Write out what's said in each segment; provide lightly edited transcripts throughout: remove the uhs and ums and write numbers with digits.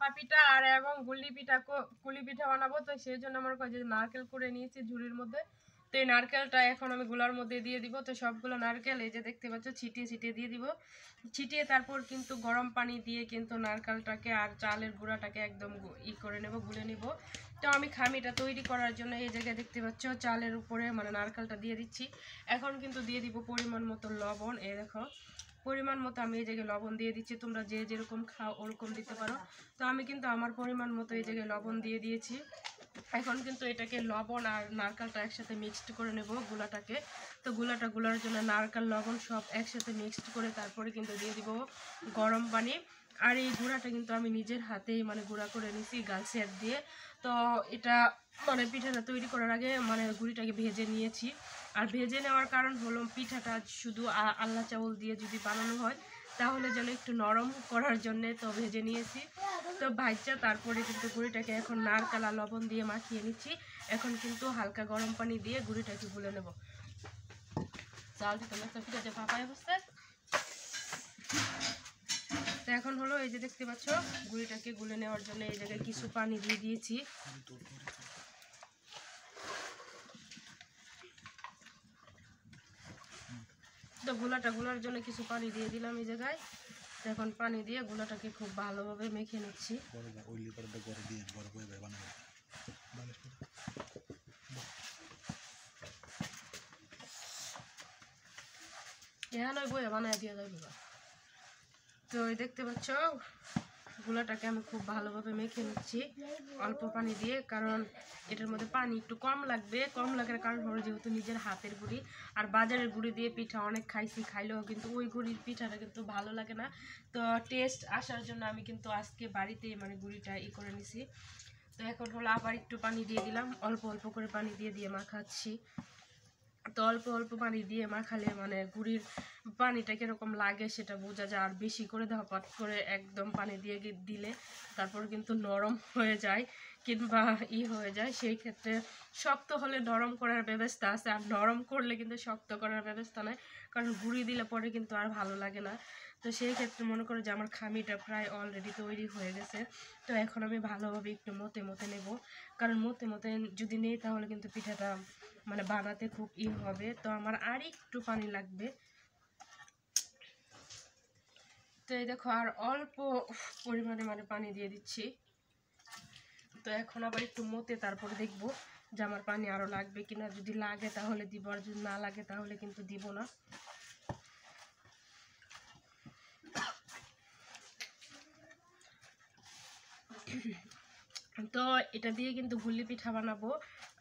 ভাপা পিঠা আর এবং গুলি পিঠা বানাবো। তো সেই জন্য আমার কাছে নারকেল করে নিয়েছি ঝুড়ির মধ্যে। তো এই নারকেলটা এখন আমি গুলার মধ্যে দিয়ে দিব। তো সবগুলো নারকেল এই যে দেখতে পাচ্ছ ছিটিয়ে ছিটিয়ে দিয়ে দিব। ছিটিয়ে তারপর কিন্তু গরম পানি দিয়ে কিন্তু নারকেলটাকে আর চালের গুঁড়াটাকে একদম করে নেব, গুলে নিব। তো আমি খামিটা তৈরি করার জন্য এই জায়গায় দেখতে পাচ্ছ চালের উপরে মানে নারকেলটা দিয়ে দিচ্ছি। এখন কিন্তু দিয়ে দিব পরিমাণ মতো লবণ। এই দেখো পরিমাণ মতো আমি এই জায়গায় লবণ দিয়ে দিচ্ছি, তোমরা যে যেরকম খাও ওরকম দিতে পারো। তো আমি কিন্তু আমার পরিমাণ মতো এই জায়গায় লবণ দিয়ে দিয়েছি। এখন কিন্তু এটাকে লবণ আর নারকেলটা একসাথে মিক্সড করে নেব গুলাটাকে। তো গুলাটা গুলার জন্য নারকেল লবণ সব একসাথে মিক্সড করে তারপরে কিন্তু দিয়ে দিব গরম পানি। আর এই গুঁড়াটা কিন্তু আমি নিজের হাতেই মানে গুঁড়া করে নিছি গালসিয়ার দিয়ে। তো এটা মানে পিঠাটা তৈরি করার আগে মানে গুঁড়িটাকে ভেজে নিয়েছি। আর ভেজে নেওয়ার কারণ হলো পিঠাটা শুধু আল্লা চাউল দিয়ে যদি বানানো হয় তাহলে যেন একটু নরম করার জন্যে তো ভেজে নিয়েছি। তো ভাজা তারপরে কিন্তু গুঁড়িটাকে এখন নারকেল আর লবণ দিয়ে মাখিয়ে নিচ্ছি। এখন কিন্তু হালকা গরম পানি দিয়ে গুঁড়িটাকে গুলে নেব। চাল দিতে পিঠা যে ভাপায় বসছে। তো এখন হলো এই যে দেখতে পাচ্ছ গুঁড়িটাকে গুলে নেওয়ার জন্য এই জায়গায় কিছু পানি দিয়ে দিয়েছি। তো গুলাটা গুলার জন্য কিছু পানি দিয়ে দিলাম এই জায়গায়। এখন পানি দিয়ে গুলাটাকে খুব ভালোভাবে মেখে নিচ্ছি। এখানে বইয়ে বানায় দিয়ে যাবে। তো দেখতে পাচ্ছ গুলাটাকে আমি খুব ভালোভাবে মেখে নিচ্ছি অল্প পানি দিয়ে, কারণ এটার মধ্যে পানি একটু কম লাগবে। কম লাগার কারণ হলো যেহেতু নিজের হাতের গুঁড়ি আর বাজারের গুঁড়ি দিয়ে পিঠা অনেক খাইছি, খাইলেও কিন্তু ওই গুঁড়ির পিঠাটা কিন্তু ভালো লাগে না। তো টেস্ট আসার জন্য আমি কিন্তু আজকে বাড়িতেই মানে গুঁড়িটা করে নিছি। তো এখন হলো আবার একটু পানি দিয়ে দিলাম, অল্প অল্প করে পানি দিয়ে দিয়ে মাখাচ্ছি। তো অল্প অল্প পানি দিয়ে মাখালে মানে গুঁড়ির পানিটা কীরকম লাগে সেটা বোঝা যায়। আর বেশি করে ধপাত করে একদম পানি দিয়ে দিলে তারপর কিন্তু নরম হয়ে যায় কিংবা হয়ে যায়। সেই ক্ষেত্রে শক্ত হলে নরম করার ব্যবস্থা আছে, আর নরম করলে কিন্তু শক্ত করার ব্যবস্থা নেই, কারণ গুঁড়ি দিলে পরে কিন্তু আর ভালো লাগে না। তো সেই ক্ষেত্রে মনে করো যে আমার খামিটা প্রায় অলরেডি তৈরি হয়ে গেছে। তো এখন আমি ভালোভাবে একটু মতে মতে নেব, কারণ মতে মতে যদি নেই তাহলে কিন্তু পিঠাটা মানে বানাতে খুব হবে। তো আমার আর একটু পানি লাগবে। তো এই দেখো আর অল্প পরিমাণে মানে পানি দিয়ে দিচ্ছি। তো এখন আবার একটু মতে তারপরে দেখবো যে আমার পানি আরো লাগবে কিনা। যদি লাগে তাহলে দিব, আর যদি না লাগে তাহলে কিন্তু দিব না। তো এটা দিয়ে কিন্তু গুলি পিঠা বানাবো।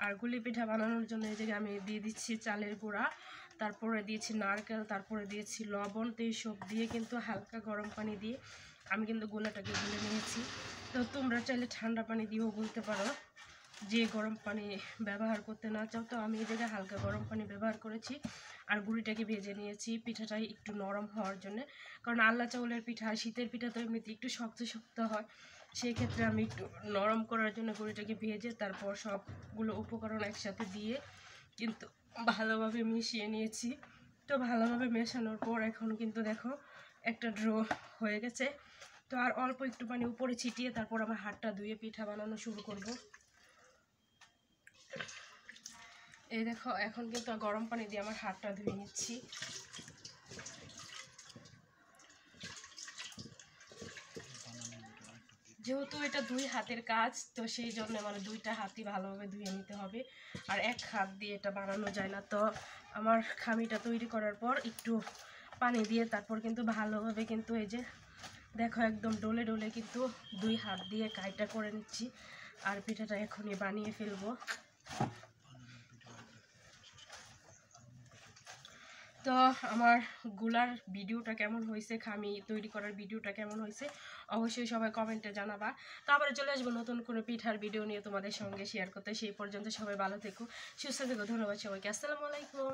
আর গুলি পিঠা বানানোর জন্য এই জায়গায় আমি দিয়ে দিচ্ছি চালের গুঁড়া, তারপরে দিয়েছি নারকেল, তারপরে দিয়েছি লবণ। তো এইসব দিয়ে কিন্তু হালকা গরম পানি দিয়ে আমি কিন্তু গোলাটাকে গুলে নিয়েছি। তো তোমরা চাইলে ঠান্ডা পানি দিয়েও গুলতে পারো, যে গরম পানি ব্যবহার করতে না চাও। তো আমি এই জায়গায় হালকা গরম পানি ব্যবহার করেছি। আর গুঁড়িটাকে ভেজে নিয়েছি পিঠাটাই একটু নরম হওয়ার জন্য, কারণ আল্লা চাউলের পিঠা শীতের পিঠা তো এমনিতে একটু শক্ত শক্ত হয়। সেই ক্ষেত্রে আমি একটু নরম করার জন্য গুঁড়িটাকে ভেজে তারপর সবগুলো উপকরণ একসাথে দিয়ে কিন্তু ভালোভাবে মিশিয়ে নিয়েছি। তো ভালোভাবে মেশানোর পর এখন কিন্তু দেখো একটা ড্রো হয়ে গেছে। তো আর অল্প একটু পানি উপরে ছিটিয়ে তারপর আমার হাতটা ধুয়ে পিঠা বানানো শুরু করব। এই দেখো এখন কিন্তু গরম পানি দিয়ে আমার হাতটা ধুয়ে নিচ্ছি। যেহেতু এটা দুই হাতের কাজ, তো সেই জন্য মানে দুইটা হাতই ভালোভাবে ধুয়ে নিতে হবে, আর এক হাত দিয়ে এটা বানানো যায় না। তো আমার খামিটা তৈরি করার পর একটু পানি দিয়ে তারপর কিন্তু ভালোভাবে কিন্তু এই যে দেখো একদম ডলে ডলে কিন্তু দুই হাত দিয়ে কাইটা করে নিচ্ছি। আর পিঠাটা এখনই বানিয়ে ফেলবো। তো আমার গুলার ভিডিওটা কেমন হয়েছে, খামি তৈরি করার ভিডিওটা কেমন হয়েছে অবশ্যই সবাই কমেন্টে জানাবা। তো আবার চলে আসবো নতুন কোনো পিঠার ভিডিও নিয়ে তোমাদের সঙ্গে শেয়ার করতে। সেই পর্যন্ত সবাই ভালো থেকো, সুস্থ থেকো। ধন্যবাদ সবাইকে। আসসালামু আলাইকুম।